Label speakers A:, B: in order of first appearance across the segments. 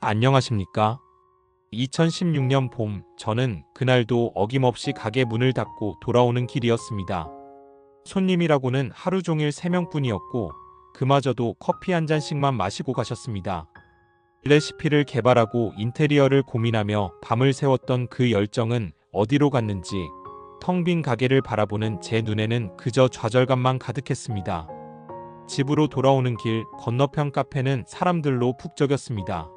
A: 안녕하십니까? 2016년 봄, 저는 그날도 어김없이 가게 문을 닫고 돌아오는 길이었습니다. 손님이라고는 하루 종일 3명뿐이었고, 그마저도 커피 한 잔씩만 마시고 가셨습니다. 레시피를 개발하고 인테리어를 고민하며 밤을 새웠던 그 열정은 어디로 갔는지, 텅 빈 가게를 바라보는 제 눈에는 그저 좌절감만 가득했습니다. 집으로 돌아오는 길 건너편 카페는 사람들로 푹 적였습니다.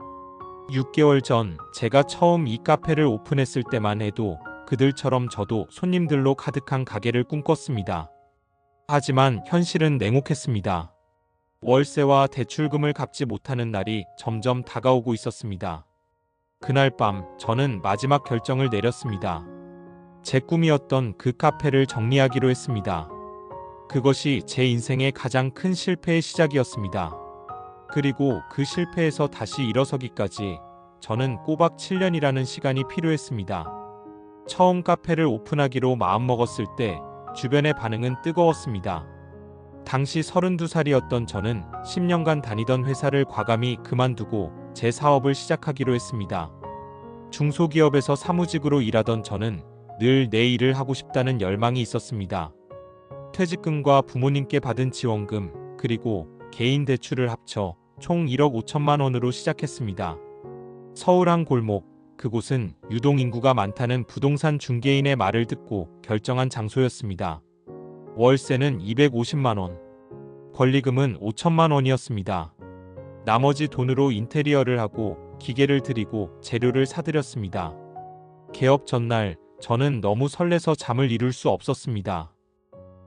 A: 6개월 전 제가 처음 이 카페를 오픈했을 때만 해도 그들처럼 저도 손님들로 가득한 가게를 꿈꿨습니다. 하지만 현실은 냉혹했습니다. 월세와 대출금을 갚지 못하는 날이 점점 다가오고 있었습니다. 그날 밤 저는 마지막 결정을 내렸습니다. 제 꿈이었던 그 카페를 정리하기로 했습니다. 그것이 제 인생의 가장 큰 실패의 시작이었습니다. 그리고 그 실패에서 다시 일어서기까지 저는 꼬박 7년이라는 시간이 필요했습니다. 처음 카페를 오픈하기로 마음먹었을 때 주변의 반응은 뜨거웠습니다. 당시 32살이었던 저는 10년간 다니던 회사를 과감히 그만두고 제 사업을 시작하기로 했습니다. 중소기업에서 사무직으로 일하던 저는 늘 내 일을 하고 싶다는 열망이 있었습니다. 퇴직금과 부모님께 받은 지원금, 그리고 개인 대출을 합쳐 총 1억 5천만 원으로 시작했습니다. 서울 한 골목, 그곳은 유동인구가 많다는 부동산 중개인의 말을 듣고 결정한 장소였습니다. 월세는 250만 원, 권리금은 5천만 원이었습니다. 나머지 돈으로 인테리어를 하고 기계를 들이고 재료를 사들였습니다. 개업 전날 저는 너무 설레서 잠을 이룰 수 없었습니다.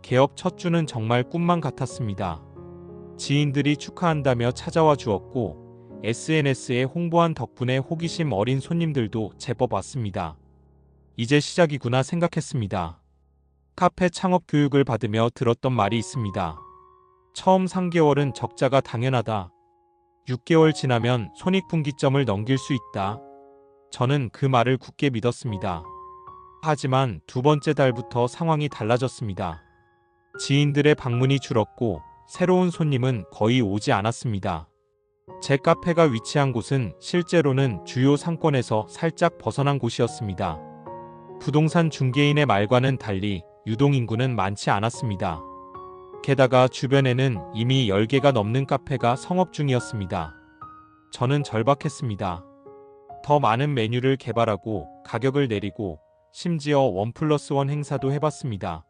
A: 개업 첫 주는 정말 꿈만 같았습니다. 지인들이 축하한다며 찾아와 주었고 SNS에 홍보한 덕분에 호기심 어린 손님들도 제법 왔습니다. 이제 시작이구나 생각했습니다. 카페 창업 교육을 받으며 들었던 말이 있습니다. 처음 3개월은 적자가 당연하다. 6개월 지나면 손익분기점을 넘길 수 있다. 저는 그 말을 굳게 믿었습니다. 하지만 두 번째 달부터 상황이 달라졌습니다. 지인들의 방문이 줄었고 새로운 손님은 거의 오지 않았습니다. 제 카페가 위치한 곳은 실제로는 주요 상권에서 살짝 벗어난 곳이었습니다. 부동산 중개인의 말과는 달리 유동인구는 많지 않았습니다. 게다가 주변에는 이미 10개가 넘는 카페가 성업 중이었습니다. 저는 절박했습니다. 더 많은 메뉴를 개발하고 가격을 내리고 심지어 1+1 행사도 해봤습니다.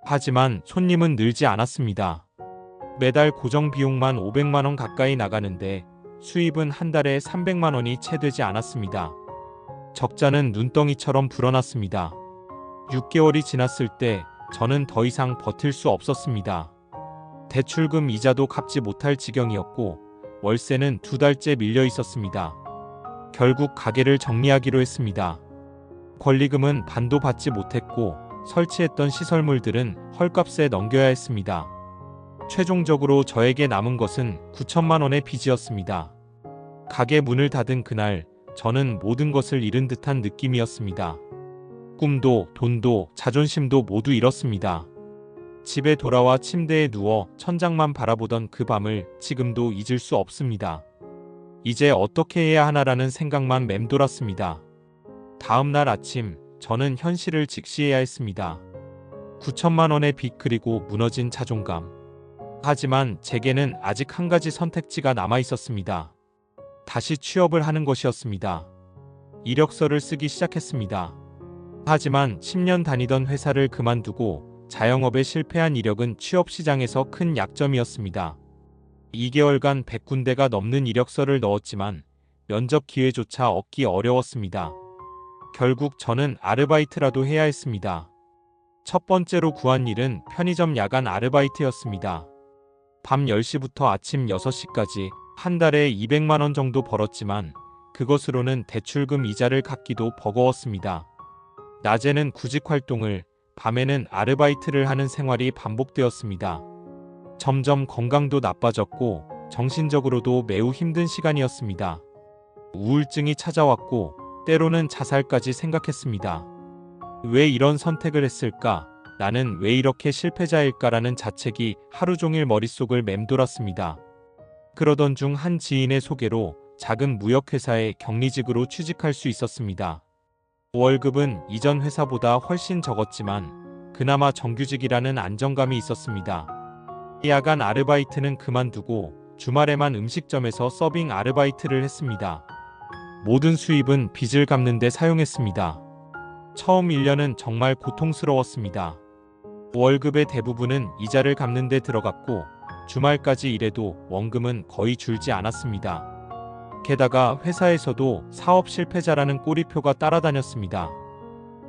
A: 하지만 손님은 늘지 않았습니다. 매달 고정 비용만 500만 원 가까이 나가는데 수입은 한 달에 300만 원이 채 되지 않았습니다. 적자는 눈덩이처럼 불어났습니다. 6개월이 지났을 때 저는 더 이상 버틸 수 없었습니다. 대출금 이자도 갚지 못할 지경이었고 월세는 2달째 밀려 있었습니다. 결국 가게를 정리하기로 했습니다. 권리금은 반도 받지 못했고 설치했던 시설물들은 헐값에 넘겨야 했습니다. 최종적으로 저에게 남은 것은 9천만 원의 빚이었습니다. 가게 문을 닫은 그날 저는 모든 것을 잃은 듯한 느낌이었습니다. 꿈도 돈도 자존심도 모두 잃었습니다. 집에 돌아와 침대에 누워 천장만 바라보던 그 밤을 지금도 잊을 수 없습니다. 이제 어떻게 해야 하나라는 생각만 맴돌았습니다. 다음 날 아침 저는 현실을 직시해야 했습니다. 9천만 원의 빚 그리고 무너진 자존감. 하지만 제게는 아직 한 가지 선택지가 남아 있었습니다. 다시 취업을 하는 것이었습니다. 이력서를 쓰기 시작했습니다. 하지만 10년 다니던 회사를 그만두고 자영업에 실패한 이력은 취업 시장에서 큰 약점이었습니다. 2개월간 100군데가 넘는 이력서를 넣었지만 면접 기회조차 얻기 어려웠습니다. 결국 저는 아르바이트라도 해야 했습니다. 첫 번째로 구한 일은 편의점 야간 아르바이트였습니다. 밤 10시부터 아침 6시까지 한 달에 200만 원 정도 벌었지만 그것으로는 대출금 이자를 갚기도 버거웠습니다. 낮에는 구직 활동을, 밤에는 아르바이트를 하는 생활이 반복되었습니다. 점점 건강도 나빠졌고 정신적으로도 매우 힘든 시간이었습니다. 우울증이 찾아왔고 때로는 자살까지 생각했습니다. 왜 이런 선택을 했을까? 나는 왜 이렇게 실패자일까라는 자책이 하루 종일 머릿속을 맴돌았습니다. 그러던 중 한 지인의 소개로 작은 무역회사에 격리직으로 취직할 수 있었습니다. 월급은 이전 회사보다 훨씬 적었지만 그나마 정규직이라는 안정감이 있었습니다. 야간 아르바이트는 그만두고 주말에만 음식점에서 서빙 아르바이트를 했습니다. 모든 수입은 빚을 갚는 데 사용했습니다. 처음 1년은 정말 고통스러웠습니다. 월급의 대부분은 이자를 갚는 데 들어갔고 주말까지 일해도 원금은 거의 줄지 않았습니다. 게다가 회사에서도 사업 실패자라는 꼬리표가 따라다녔습니다.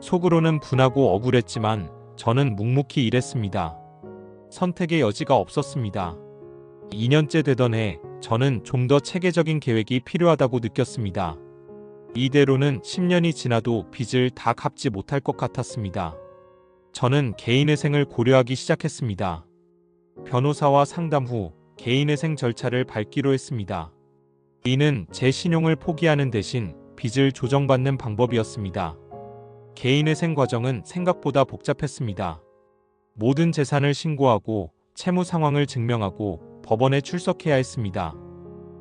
A: 속으로는 분하고 억울했지만 저는 묵묵히 일했습니다. 선택의 여지가 없었습니다. 2년째 되던 해 저는 좀 더 체계적인 계획이 필요하다고 느꼈습니다. 이대로는 10년이 지나도 빚을 다 갚지 못할 것 같았습니다. 저는 개인회생을 고려하기 시작했습니다. 변호사와 상담 후 개인회생 절차를 밟기로 했습니다. 이는 제 신용을 포기하는 대신 빚을 조정받는 방법이었습니다. 개인회생 과정은 생각보다 복잡했습니다. 모든 재산을 신고하고 채무 상황을 증명하고 법원에 출석해야 했습니다.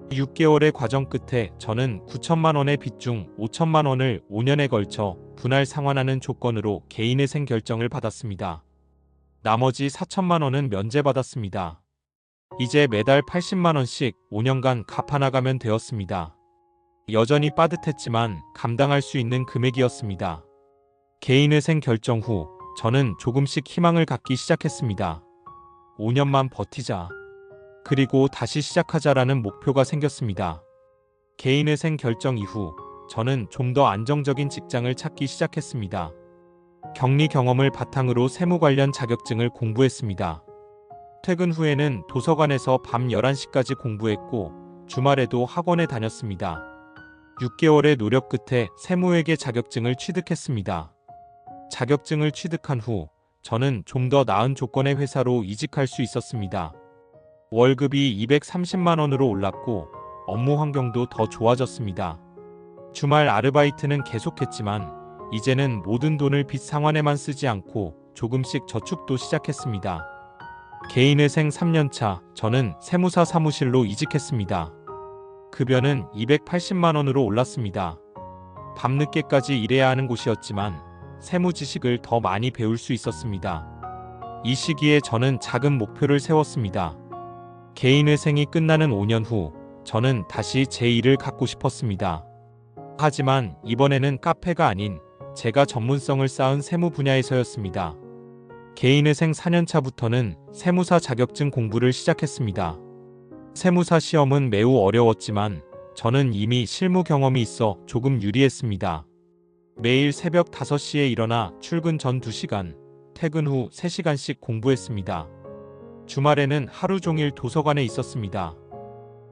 A: 6개월의 과정 끝에 저는 9천만 원의 빚 중 5천만 원을 5년에 걸쳐 분할 상환하는 조건으로 개인회생 결정을 받았습니다. 나머지 4천만 원은 면제받았습니다. 이제 매달 80만 원씩 5년간 갚아나가면 되었습니다. 여전히 빠듯했지만 감당할 수 있는 금액이었습니다. 개인회생 결정 후 저는 조금씩 희망을 갖기 시작했습니다. 5년만 버티자. 그리고 다시 시작하자라는 목표가 생겼습니다. 개인회생 결정 이후 저는 좀 더 안정적인 직장을 찾기 시작했습니다. 격리 경험을 바탕으로 세무 관련 자격증을 공부했습니다. 퇴근 후에는 도서관에서 밤 11시까지 공부했고 주말에도 학원에 다녔습니다. 6개월의 노력 끝에 세무회계 자격증을 취득했습니다. 자격증을 취득한 후 저는 좀 더 나은 조건의 회사로 이직할 수 있었습니다. 월급이 230만 원으로 올랐고 업무 환경도 더 좋아졌습니다. 주말 아르바이트는 계속했지만 이제는 모든 돈을 빚 상환에만 쓰지 않고 조금씩 저축도 시작했습니다. 개인회생 3년차 저는 세무사 사무실로 이직했습니다. 급여는 280만 원으로 올랐습니다. 밤늦게까지 일해야 하는 곳이었지만 세무 지식을 더 많이 배울 수 있었습니다. 이 시기에 저는 작은 목표를 세웠습니다. 개인회생이 끝나는 5년 후 저는 다시 제 일을 갖고 싶었습니다. 하지만 이번에는 카페가 아닌 제가 전문성을 쌓은 세무 분야에서였습니다. 개인회생 4년차부터는 세무사 자격증 공부를 시작했습니다. 세무사 시험은 매우 어려웠지만 저는 이미 실무 경험이 있어 조금 유리했습니다. 매일 새벽 5시에 일어나 출근 전 2시간, 퇴근 후 3시간씩 공부했습니다. 주말에는 하루 종일 도서관에 있었습니다.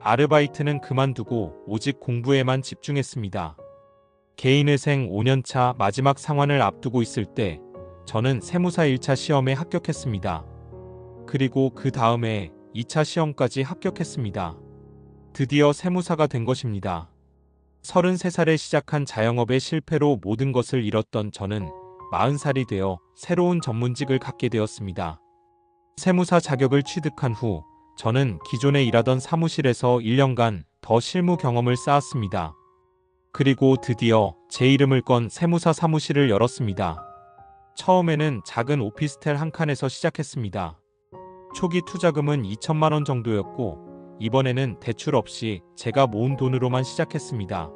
A: 아르바이트는 그만두고 오직 공부에만 집중했습니다. 개인회생 5년차 마지막 상환을 앞두고 있을 때 저는 세무사 1차 시험에 합격했습니다. 그리고 그 다음에 2차 시험까지 합격했습니다. 드디어 세무사가 된 것입니다. 33살에 시작한 자영업의 실패로 모든 것을 잃었던 저는 40살이 되어 새로운 전문직을 갖게 되었습니다. 세무사 자격을 취득한 후 저는 기존에 일하던 사무실에서 1년간 더 실무 경험을 쌓았습니다. 그리고 드디어 제 이름을 건 세무사 사무실을 열었습니다. 처음에는 작은 오피스텔 한 칸에서 시작했습니다. 초기 투자금은 2천만 원 정도였고 이번에는 대출 없이 제가 모은 돈으로만 시작했습니다.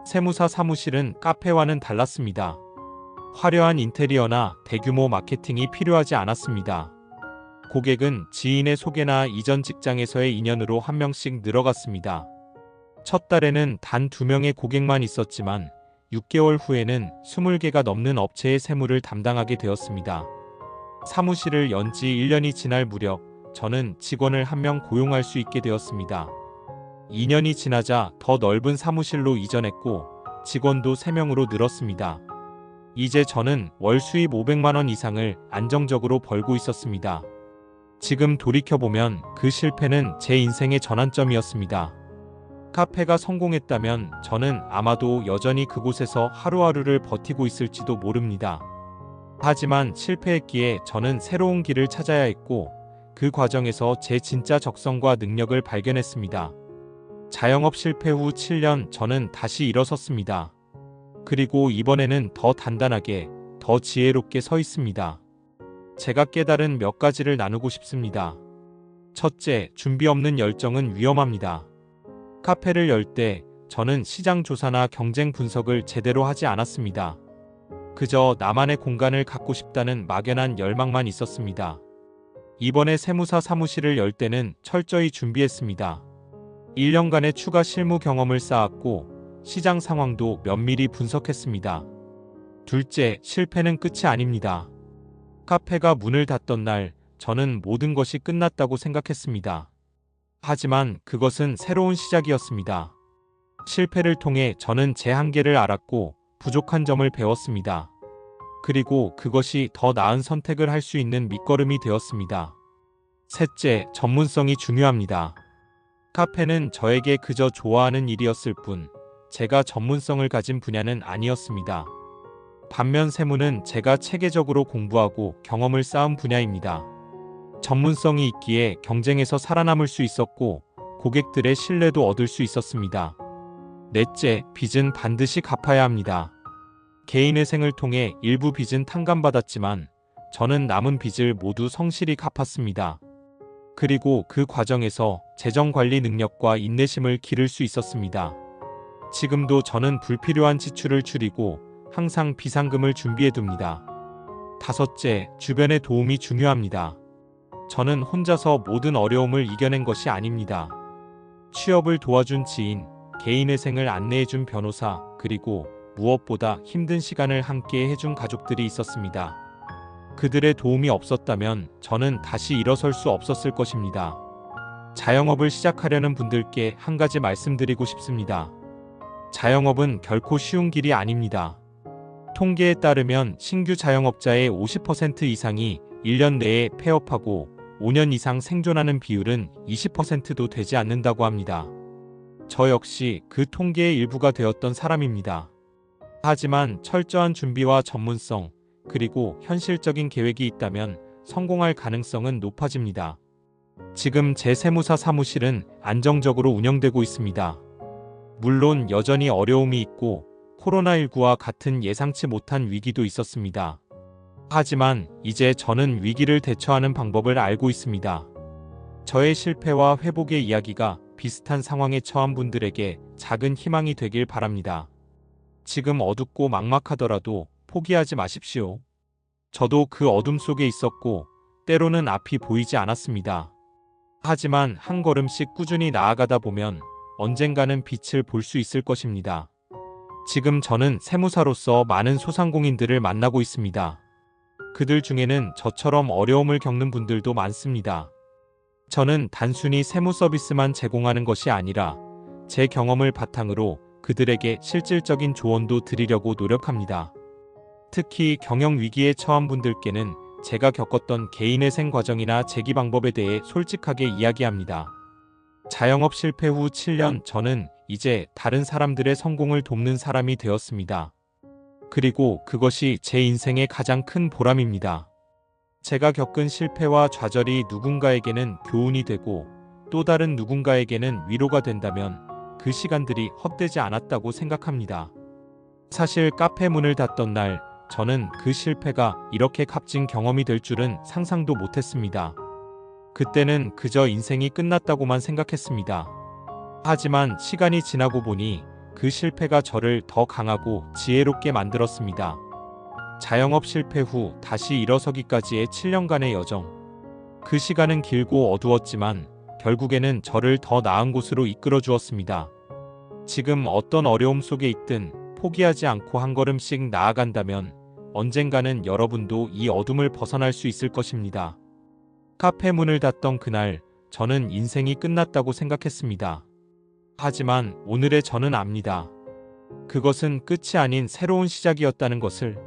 A: 세무사 사무실은 카페와는 달랐습니다. 화려한 인테리어나 대규모 마케팅이 필요하지 않았습니다. 고객은 지인의 소개나 이전 직장에서의 인연으로 한 명씩 늘어갔습니다. 첫 달에는 단 2명의 고객만 있었지만 6개월 후에는 20개가 넘는 업체의 세무를 담당하게 되었습니다. 사무실을 연 지 1년이 지날 무렵 저는 직원을 1명 고용할 수 있게 되었습니다. 2년이 지나자 더 넓은 사무실로 이전했고 직원도 3명으로 늘었습니다. 이제 저는 월 수입 500만 원 이상을 안정적으로 벌고 있었습니다. 지금 돌이켜보면 그 실패는 제 인생의 전환점이었습니다. 카페가 성공했다면 저는 아마도 여전히 그곳에서 하루하루를 버티고 있을지도 모릅니다. 하지만 실패했기에 저는 새로운 길을 찾아야 했고 그 과정에서 제 진짜 적성과 능력을 발견했습니다. 자영업 실패 후 7년 저는 다시 일어섰습니다. 그리고 이번에는 더 단단하게, 더 지혜롭게 서 있습니다. 제가 깨달은 몇 가지를 나누고 싶습니다. 첫째, 준비 없는 열정은 위험합니다. 카페를 열 때 저는 시장 조사나 경쟁 분석을 제대로 하지 않았습니다. 그저 나만의 공간을 갖고 싶다는 막연한 열망만 있었습니다. 이번에 세무사 사무실을 열 때는 철저히 준비했습니다. 1년간의 추가 실무 경험을 쌓았고 시장 상황도 면밀히 분석했습니다. 둘째, 실패는 끝이 아닙니다. 카페가 문을 닫던 날 저는 모든 것이 끝났다고 생각했습니다. 하지만 그것은 새로운 시작이었습니다. 실패를 통해 저는 제 한계를 알았고 부족한 점을 배웠습니다. 그리고 그것이 더 나은 선택을 할 수 있는 밑거름이 되었습니다. 셋째, 전문성이 중요합니다. 카페는 저에게 그저 좋아하는 일이었을 뿐 제가 전문성을 가진 분야는 아니었습니다. 반면 세무는 제가 체계적으로 공부하고 경험을 쌓은 분야입니다. 전문성이 있기에 경쟁에서 살아남을 수 있었고 고객들의 신뢰도 얻을 수 있었습니다. 넷째, 빚은 반드시 갚아야 합니다. 개인회생을 통해 일부 빚은 탕감받았지만 저는 남은 빚을 모두 성실히 갚았습니다. 그리고 그 과정에서 재정관리 능력과 인내심을 기를 수 있었습니다. 지금도 저는 불필요한 지출을 줄이고 항상 비상금을 준비해둡니다. 다섯째, 주변의 도움이 중요합니다. 저는 혼자서 모든 어려움을 이겨낸 것이 아닙니다. 취업을 도와준 지인, 개인회생을 안내해준 변호사, 그리고 무엇보다 힘든 시간을 함께 해준 가족들이 있었습니다. 그들의 도움이 없었다면 저는 다시 일어설 수 없었을 것입니다. 자영업을 시작하려는 분들께 한 가지 말씀드리고 싶습니다. 자영업은 결코 쉬운 길이 아닙니다. 통계에 따르면 신규 자영업자의 50% 이상이 1년 내에 폐업하고 5년 이상 생존하는 비율은 20%도 되지 않는다고 합니다. 저 역시 그 통계의 일부가 되었던 사람입니다. 하지만 철저한 준비와 전문성, 그리고 현실적인 계획이 있다면 성공할 가능성은 높아집니다. 지금 제 세무사 사무실은 안정적으로 운영되고 있습니다. 물론 여전히 어려움이 있고 코로나19와 같은 예상치 못한 위기도 있었습니다. 하지만 이제 저는 위기를 대처하는 방법을 알고 있습니다. 저의 실패와 회복의 이야기가 비슷한 상황에 처한 분들에게 작은 희망이 되길 바랍니다. 지금 어둡고 막막하더라도 포기하지 마십시오. 저도 그 어둠 속에 있었고 때로는 앞이 보이지 않았습니다. 하지만 한 걸음씩 꾸준히 나아가다 보면 언젠가는 빛을 볼 수 있을 것입니다. 지금 저는 세무사로서 많은 소상공인들을 만나고 있습니다. 그들 중에는 저처럼 어려움을 겪는 분들도 많습니다. 저는 단순히 세무 서비스만 제공하는 것이 아니라 제 경험을 바탕으로 그들에게 실질적인 조언도 드리려고 노력합니다. 특히 경영 위기에 처한 분들께는 제가 겪었던 개인회생 과정이나 재기 방법에 대해 솔직하게 이야기합니다. 자영업 실패 후 7년 저는 이제 다른 사람들의 성공을 돕는 사람이 되었습니다. 그리고 그것이 제 인생의 가장 큰 보람입니다. 제가 겪은 실패와 좌절이 누군가에게는 교훈이 되고 또 다른 누군가에게는 위로가 된다면 그 시간들이 헛되지 않았다고 생각합니다. 사실 카페 문을 닫던 날 저는 그 실패가 이렇게 값진 경험이 될 줄은 상상도 못했습니다. 그때는 그저 인생이 끝났다고만 생각했습니다. 하지만 시간이 지나고 보니 그 실패가 저를 더 강하고 지혜롭게 만들었습니다. 자영업 실패 후 다시 일어서기까지의 7년간의 여정. 그 시간은 길고 어두웠지만 결국에는 저를 더 나은 곳으로 이끌어 주었습니다. 지금 어떤 어려움 속에 있든 포기하지 않고 한 걸음씩 나아간다면 언젠가는 여러분도 이 어둠을 벗어날 수 있을 것입니다. 카페 문을 닫던 그날 저는 인생이 끝났다고 생각했습니다. 하지만 오늘의 저는 압니다. 그것은 끝이 아닌 새로운 시작이었다는 것을.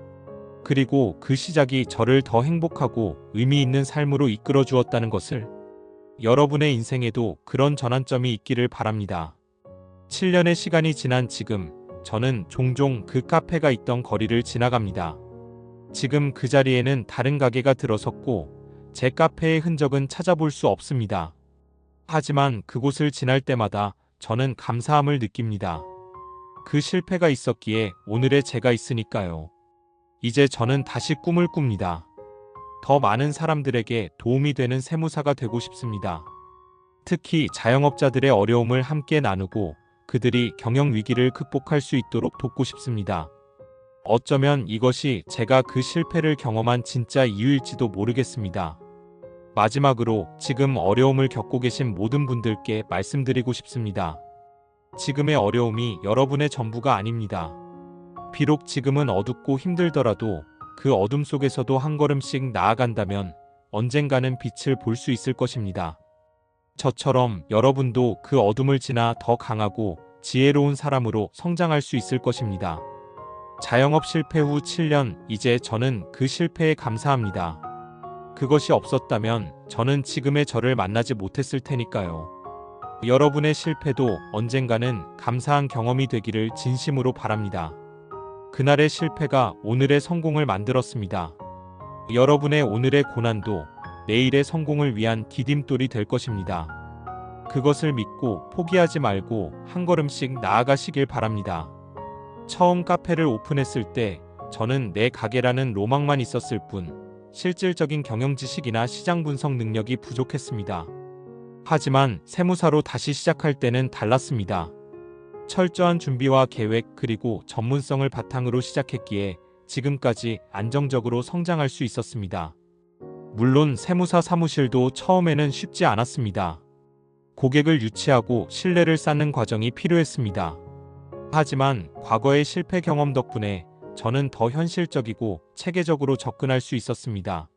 A: 그리고 그 시작이 저를 더 행복하고 의미 있는 삶으로 이끌어 주었다는 것을. 여러분의 인생에도 그런 전환점이 있기를 바랍니다. 7년의 시간이 지난 지금 저는 종종 그 카페가 있던 거리를 지나갑니다. 지금 그 자리에는 다른 가게가 들어섰고 제 카페의 흔적은 찾아볼 수 없습니다. 하지만 그곳을 지날 때마다 저는 감사함을 느낍니다. 그 실패가 있었기에 오늘의 제가 있으니까요. 이제 저는 다시 꿈을 꿉니다. 더 많은 사람들에게 도움이 되는 세무사가 되고 싶습니다. 특히 자영업자들의 어려움을 함께 나누고 그들이 경영 위기를 극복할 수 있도록 돕고 싶습니다. 어쩌면 이것이 제가 그 실패를 경험한 진짜 이유일지도 모르겠습니다. 마지막으로 지금 어려움을 겪고 계신 모든 분들께 말씀드리고 싶습니다. 지금의 어려움이 여러분의 전부가 아닙니다. 비록 지금은 어둡고 힘들더라도 그 어둠 속에서도 한 걸음씩 나아간다면 언젠가는 빛을 볼 수 있을 것입니다. 저처럼 여러분도 그 어둠을 지나 더 강하고 지혜로운 사람으로 성장할 수 있을 것입니다. 자영업 실패 후 7년, 이제 저는 그 실패에 감사합니다. 그것이 없었다면 저는 지금의 저를 만나지 못했을 테니까요. 여러분의 실패도 언젠가는 감사한 경험이 되기를 진심으로 바랍니다. 그날의 실패가 오늘의 성공을 만들었습니다. 여러분의 오늘의 고난도 내일의 성공을 위한 디딤돌이 될 것입니다. 그것을 믿고 포기하지 말고 한 걸음씩 나아가시길 바랍니다. 처음 카페를 오픈했을 때 저는 내 가게라는 로망만 있었을 뿐 실질적인 경영 지식이나 시장 분석 능력이 부족했습니다. 하지만 세무사로 다시 시작할 때는 달랐습니다. 철저한 준비와 계획 그리고 전문성을 바탕으로 시작했기에 지금까지 안정적으로 성장할 수 있었습니다. 물론 세무사 사무실도 처음에는 쉽지 않았습니다. 고객을 유치하고 신뢰를 쌓는 과정이 필요했습니다. 하지만 과거의 실패 경험 덕분에 저는 더 현실적이고 체계적으로 접근할 수 있었습니다.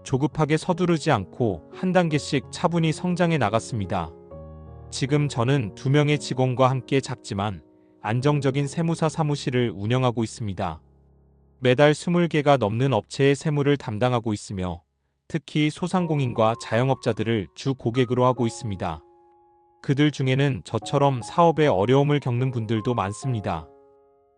A: 조급하게 서두르지 않고 한 단계씩 차분히 성장해 나갔습니다. 지금 저는 2명의 직원과 함께 작지만 안정적인 세무사 사무실을 운영하고 있습니다. 매달 20개가 넘는 업체의 세무를 담당하고 있으며 특히 소상공인과 자영업자들을 주 고객으로 하고 있습니다. 그들 중에는 저처럼 사업에 어려움을 겪는 분들도 많습니다.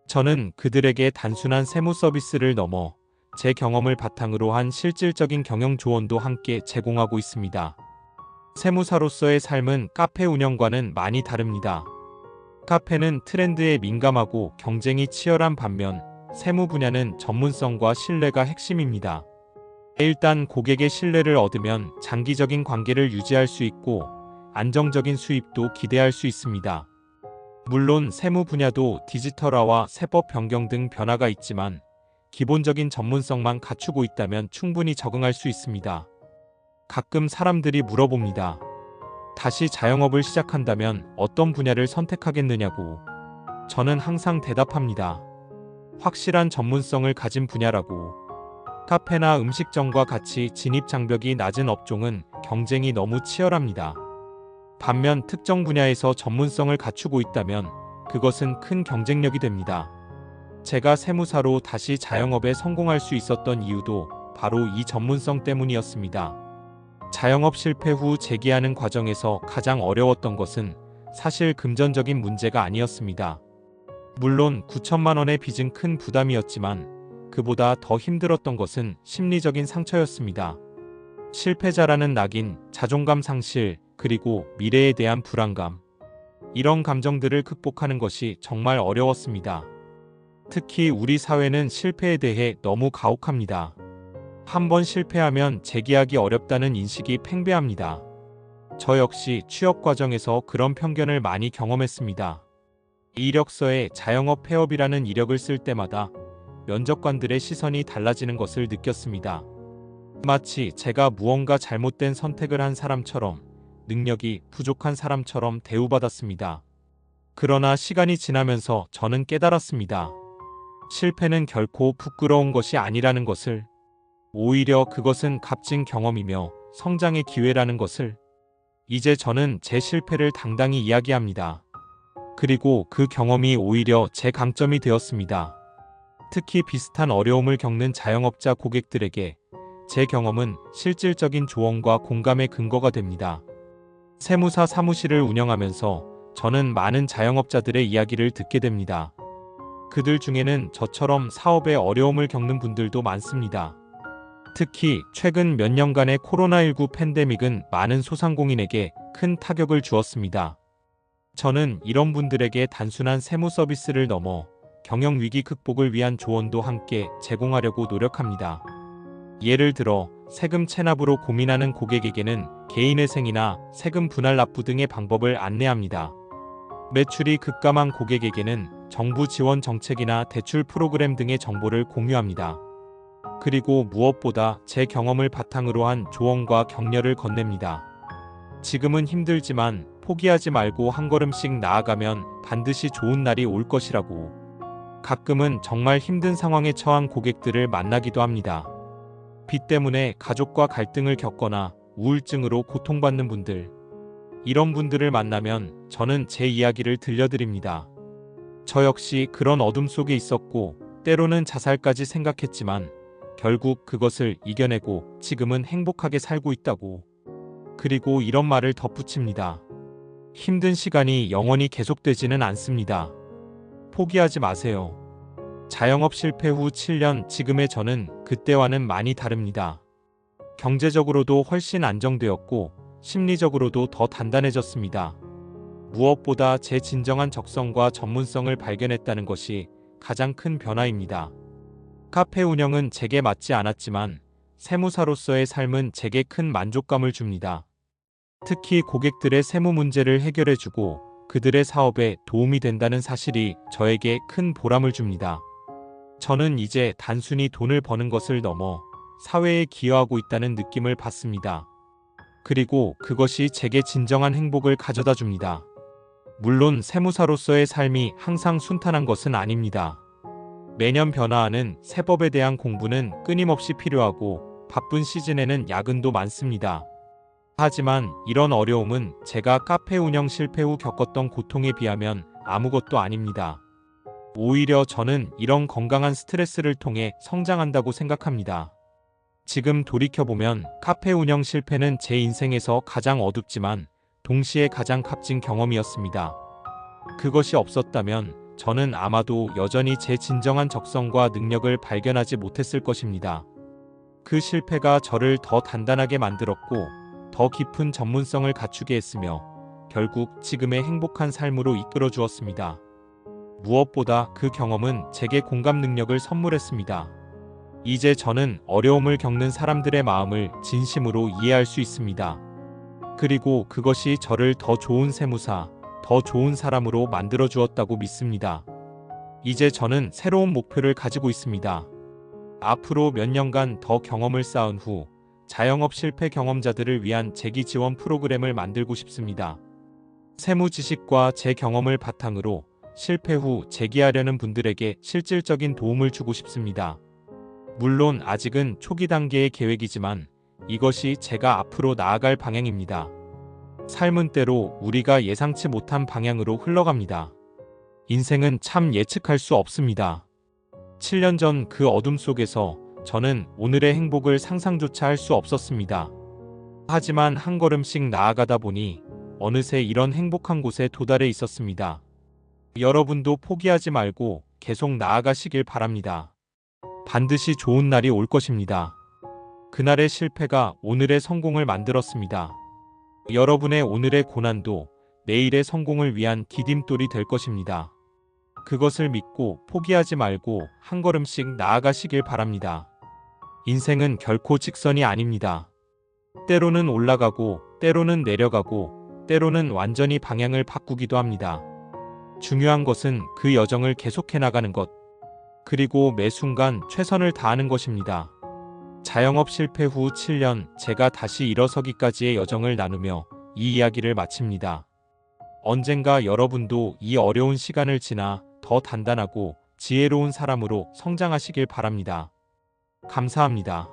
A: 저는 그들에게 단순한 세무 서비스를 넘어 제 경험을 바탕으로 한 실질적인 경영 조언도 함께 제공하고 있습니다. 세무사로서의 삶은 카페 운영과는 많이 다릅니다. 카페는 트렌드에 민감하고 경쟁이 치열한 반면 세무 분야는 전문성과 신뢰가 핵심입니다. 일단 고객의 신뢰를 얻으면 장기적인 관계를 유지할 수 있고 안정적인 수입도 기대할 수 있습니다. 물론 세무 분야도 디지털화와 세법 변경 등 변화가 있지만 기본적인 전문성만 갖추고 있다면 충분히 적응할 수 있습니다. 가끔 사람들이 물어봅니다. 다시 자영업을 시작한다면 어떤 분야를 선택하겠느냐고. 저는 항상 대답합니다. 확실한 전문성을 가진 분야라고. 카페나 음식점과 같이 진입 장벽이 낮은 업종은 경쟁이 너무 치열합니다. 반면 특정 분야에서 전문성을 갖추고 있다면 그것은 큰 경쟁력이 됩니다. 제가 세무사로 다시 자영업에 성공할 수 있었던 이유도 바로 이 전문성 때문이었습니다. 자영업 실패 후 재기하는 과정에서 가장 어려웠던 것은 사실 금전적인 문제가 아니었습니다. 물론 9천만 원의 빚은 큰 부담이었지만 그보다 더 힘들었던 것은 심리적인 상처였습니다. 실패자라는 낙인, 자존감 상실, 그리고 미래에 대한 불안감. 이런 감정들을 극복하는 것이 정말 어려웠습니다. 특히 우리 사회는 실패에 대해 너무 가혹합니다. 한번 실패하면 재기하기 어렵다는 인식이 팽배합니다. 저 역시 취업 과정에서 그런 편견을 많이 경험했습니다. 이력서에 자영업 폐업이라는 이력을 쓸 때마다 면접관들의 시선이 달라지는 것을 느꼈습니다. 마치 제가 무언가 잘못된 선택을 한 사람처럼, 능력이 부족한 사람처럼 대우받았습니다. 그러나 시간이 지나면서 저는 깨달았습니다. 실패는 결코 부끄러운 것이 아니라는 것을, 오히려 그것은 값진 경험이며 성장의 기회라는 것을. 이제 저는 제 실패를 당당히 이야기합니다. 그리고 그 경험이 오히려 제 강점이 되었습니다. 특히 비슷한 어려움을 겪는 자영업자 고객들에게 제 경험은 실질적인 조언과 공감의 근거가 됩니다. 세무사 사무실을 운영하면서 저는 많은 자영업자들의 이야기를 듣게 됩니다. 그들 중에는 저처럼 사업에 어려움을 겪는 분들도 많습니다. 특히 최근 몇 년간의 코로나19 팬데믹은 많은 소상공인에게 큰 타격을 주었습니다. 저는 이런 분들에게 단순한 세무 서비스를 넘어 경영 위기 극복을 위한 조언도 함께 제공하려고 노력합니다. 예를 들어 세금 체납으로 고민하는 고객에게는 개인회생이나 세금 분할 납부 등의 방법을 안내합니다. 매출이 급감한 고객에게는 정부 지원 정책이나 대출 프로그램 등의 정보를 공유합니다. 그리고 무엇보다 제 경험을 바탕으로 한 조언과 격려를 건넵니다. 지금은 힘들지만 포기하지 말고 한 걸음씩 나아가면 반드시 좋은 날이 올 것이라고. 가끔은 정말 힘든 상황에 처한 고객들을 만나기도 합니다. 빚 때문에 가족과 갈등을 겪거나 우울증으로 고통받는 분들. 이런 분들을 만나면 저는 제 이야기를 들려드립니다. 저 역시 그런 어둠 속에 있었고 때로는 자살까지 생각했지만 결국 그것을 이겨내고 지금은 행복하게 살고 있다고. 그리고 이런 말을 덧붙입니다. 힘든 시간이 영원히 계속되지는 않습니다. 포기하지 마세요. 자영업 실패 후 7년 지금의 저는 그때와는 많이 다릅니다. 경제적으로도 훨씬 안정되었고 심리적으로도 더 단단해졌습니다. 무엇보다 제 진정한 적성과 전문성을 발견했다는 것이 가장 큰 변화입니다. 카페 운영은 제게 맞지 않았지만 세무사로서의 삶은 제게 큰 만족감을 줍니다. 특히 고객들의 세무 문제를 해결해주고 그들의 사업에 도움이 된다는 사실이 저에게 큰 보람을 줍니다. 저는 이제 단순히 돈을 버는 것을 넘어 사회에 기여하고 있다는 느낌을 받습니다. 그리고 그것이 제게 진정한 행복을 가져다 줍니다. 물론 세무사로서의 삶이 항상 순탄한 것은 아닙니다. 매년 변화하는 세법에 대한 공부는 끊임없이 필요하고 바쁜 시즌에는 야근도 많습니다. 하지만 이런 어려움은 제가 카페 운영 실패 후 겪었던 고통에 비하면 아무것도 아닙니다. 오히려 저는 이런 건강한 스트레스를 통해 성장한다고 생각합니다. 지금 돌이켜보면 카페 운영 실패는 제 인생에서 가장 어둡지만 동시에 가장 값진 경험이었습니다. 그것이 없었다면 저는 아마도 여전히 제 진정한 적성과 능력을 발견하지 못했을 것입니다. 그 실패가 저를 더 단단하게 만들었고 더 깊은 전문성을 갖추게 했으며 결국 지금의 행복한 삶으로 이끌어 주었습니다. 무엇보다 그 경험은 제게 공감 능력을 선물했습니다. 이제 저는 어려움을 겪는 사람들의 마음을 진심으로 이해할 수 있습니다. 그리고 그것이 저를 더 좋은 세무사, 더 좋은 사람으로 만들어 주었다고 믿습니다. 이제 저는 새로운 목표를 가지고 있습니다. 앞으로 몇 년간 더 경험을 쌓은 후 자영업 실패 경험자들을 위한 재기 지원 프로그램을 만들고 싶습니다. 세무 지식과 제 경험을 바탕으로 실패 후 재기하려는 분들에게 실질적인 도움을 주고 싶습니다. 물론 아직은 초기 단계의 계획이지만 이것이 제가 앞으로 나아갈 방향입니다. 삶은 때로 우리가 예상치 못한 방향으로 흘러갑니다. 인생은 참 예측할 수 없습니다. 7년 전 그 어둠 속에서 저는 오늘의 행복을 상상조차 할 수 없었습니다. 하지만 한 걸음씩 나아가다 보니 어느새 이런 행복한 곳에 도달해 있었습니다. 여러분도 포기하지 말고 계속 나아가시길 바랍니다. 반드시 좋은 날이 올 것입니다. 그날의 실패가 오늘의 성공을 만들었습니다. 여러분의 오늘의 고난도 내일의 성공을 위한 디딤돌이 될 것입니다. 그것을 믿고 포기하지 말고 한 걸음씩 나아가시길 바랍니다. 인생은 결코 직선이 아닙니다. 때로는 올라가고, 때로는 내려가고, 때로는 완전히 방향을 바꾸기도 합니다. 중요한 것은 그 여정을 계속해 나가는 것, 그리고 매 순간 최선을 다하는 것입니다. 자영업 실패 후 7년 제가 다시 일어서기까지의 여정을 나누며 이 이야기를 마칩니다. 언젠가 여러분도 이 어려운 시간을 지나 더 단단하고 지혜로운 사람으로 성장하시길 바랍니다. 감사합니다.